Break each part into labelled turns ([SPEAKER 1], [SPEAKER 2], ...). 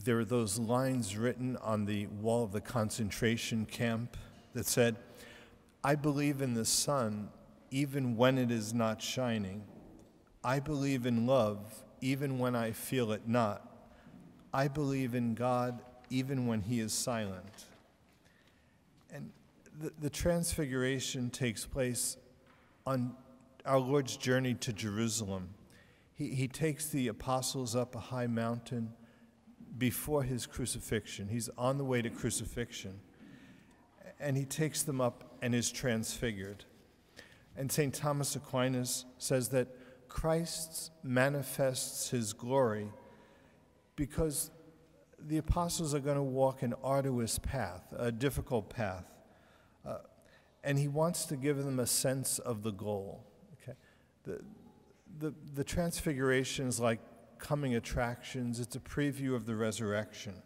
[SPEAKER 1] there are those lines written on the wall of the concentration camp that said, "I believe in the sun even when it is not shining. I believe in love even when I feel it not. I believe in God even when he is silent." And the Transfiguration takes place on our Lord's journey to Jerusalem. He takes the apostles up a high mountain before his crucifixion. He's on the way to crucifixion. And he takes them up and is transfigured. And St. Thomas Aquinas says that Christ manifests his glory because the apostles are going to walk an arduous path, a difficult path. And he wants to give them a sense of the goal. Okay? The Transfiguration is like coming attractions. It's a preview of the resurrection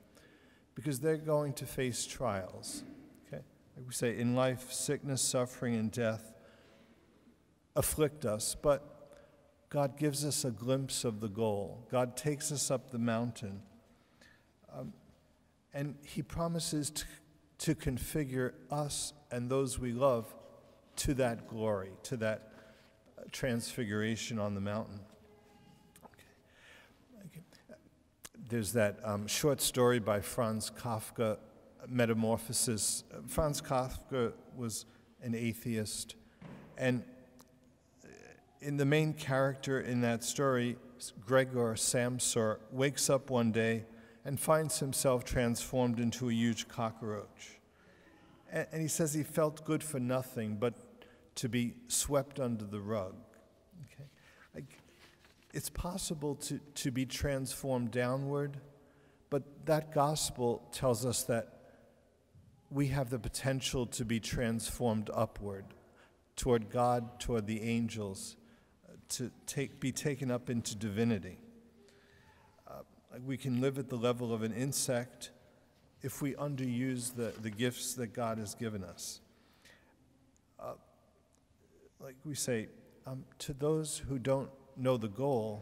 [SPEAKER 1] because they're going to face trials. Okay? Like we say, in life, sickness, suffering, and death afflict us, but God gives us a glimpse of the goal. God takes us up the mountain, and he promises to configure us and those we love to that glory, to that transfiguration on the mountain. Okay. There's that short story by Franz Kafka, Metamorphosis. Franz Kafka was an atheist, and in the main character in that story, Gregor Samsor, wakes up one day and finds himself transformed into a huge cockroach. And he says he felt good for nothing but to be swept under the rug. Okay? Like, it's possible to be transformed downward, but that gospel tells us that we have the potential to be transformed upward, toward God, toward the angels, to be taken up into divinity. We can live at the level of an insect if we underuse the gifts that God has given us. Like we say, to those who don't know the goal,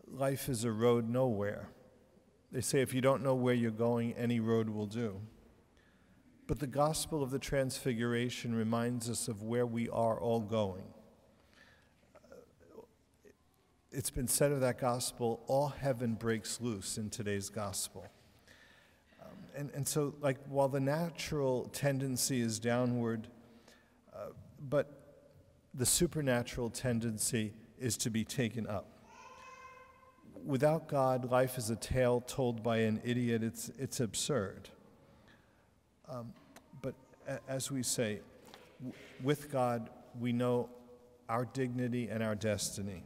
[SPEAKER 1] life is a road nowhere. They say if you don't know where you're going, any road will do. But the gospel of the Transfiguration reminds us of where we are all going. It's been said of that gospel, all heaven breaks loose in today's gospel. And so, like, while the natural tendency is downward, but the supernatural tendency is to be taken up. Without God, life is a tale told by an idiot. It's absurd. But as we say, with God, we know our dignity and our destiny.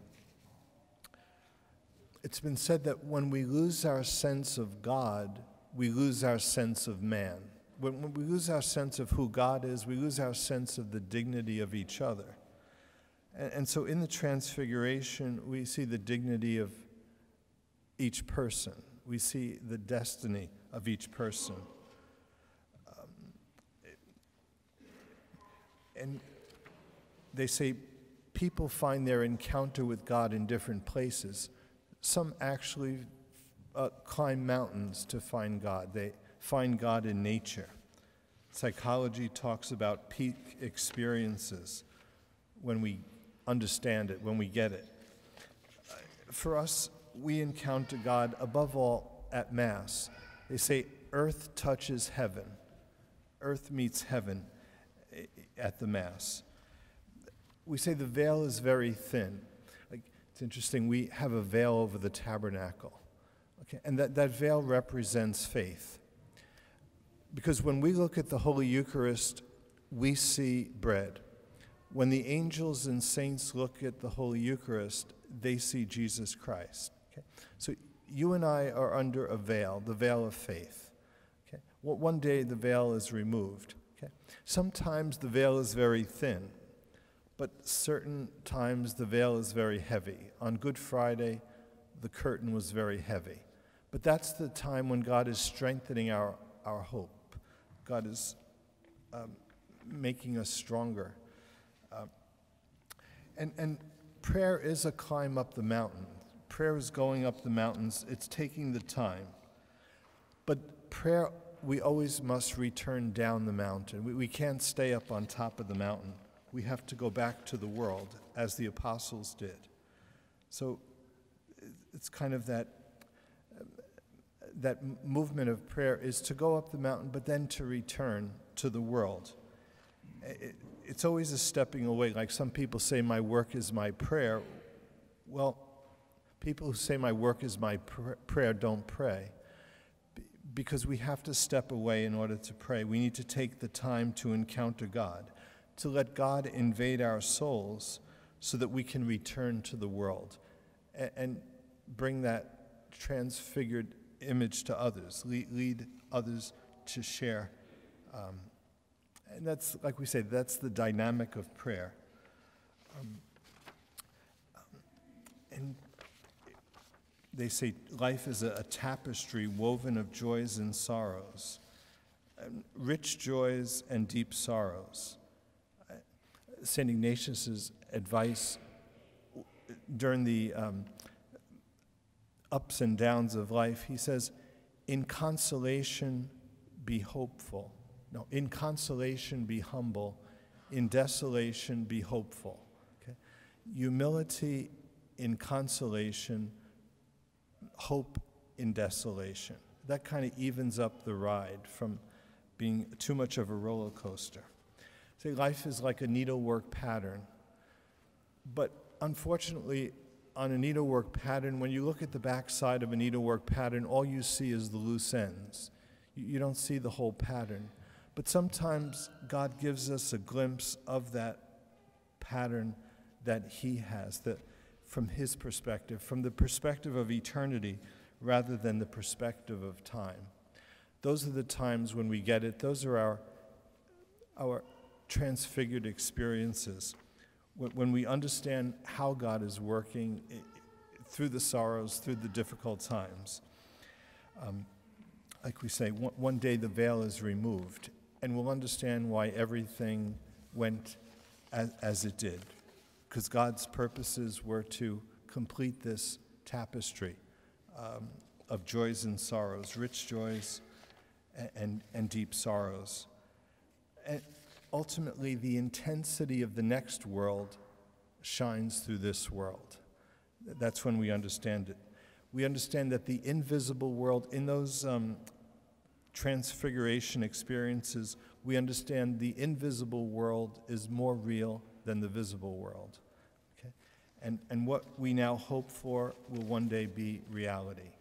[SPEAKER 1] It's been said that when we lose our sense of God, we lose our sense of man. When we lose our sense of who God is, we lose our sense of the dignity of each other. And so in the Transfiguration, we see the dignity of each person. We see the destiny of each person. And they say people find their encounter with God in different places. Some actually climb mountains to find God. They find God in nature. Psychology talks about peak experiences when we understand it, when we get it. For us, we encounter God above all at Mass. They say earth touches heaven. Earth meets heaven at the Mass. We say the veil is very thin. It's interesting, we have a veil over the tabernacle. Okay? And that veil represents faith. Because when we look at the Holy Eucharist, we see bread. When the angels and saints look at the Holy Eucharist, they see Jesus Christ. Okay? So you and I are under a veil, the veil of faith. Okay? Well, one day the veil is removed. Okay? Sometimes the veil is very thin. But certain times the veil is very heavy. On Good Friday, the curtain was very heavy. But that's the time when God is strengthening our hope. God is making us stronger. And prayer is a climb up the mountain. Prayer is going up the mountains. It's taking the time. But prayer, we always must return down the mountain. We can't stay up on top of the mountain. We have to go back to the world, as the apostles did. So it's kind of that movement of prayer is to go up the mountain, but then to return to the world. It's always a stepping away. Like some people say, my work is my prayer. Well, people who say my work is my prayer don't pray, because we have to step away in order to pray. We need to take the time to encounter God, to let God invade our souls so that we can return to the world and bring that transfigured image to others, lead others to share. And that's, like we say, that's the dynamic of prayer. And they say life is a tapestry woven of joys and sorrows, rich joys and deep sorrows. St. Ignatius's advice during the ups and downs of life, he says, in consolation be hopeful. No, in consolation be humble. In desolation be hopeful. Okay? Humility in consolation, hope in desolation. That kind of evens up the ride from being too much of a roller coaster. See, life is like a needlework pattern. But unfortunately, on a needlework pattern, when you look at the backside of a needlework pattern, all you see is the loose ends. You don't see the whole pattern. But sometimes God gives us a glimpse of that pattern that He has, that from His perspective, from the perspective of eternity, rather than the perspective of time. Those are the times when we get it. Those are our transfigured experiences. When we understand how God is working through the sorrows, through the difficult times. Like we say, one day the veil is removed, and we'll understand why everything went as it did. Because God's purposes were to complete this tapestry of joys and sorrows, rich joys and deep sorrows. And ultimately, the intensity of the next world shines through this world. That's when we understand it. We understand that the invisible world, in those transfiguration experiences, we understand the invisible world is more real than the visible world. Okay? And what we now hope for will one day be reality.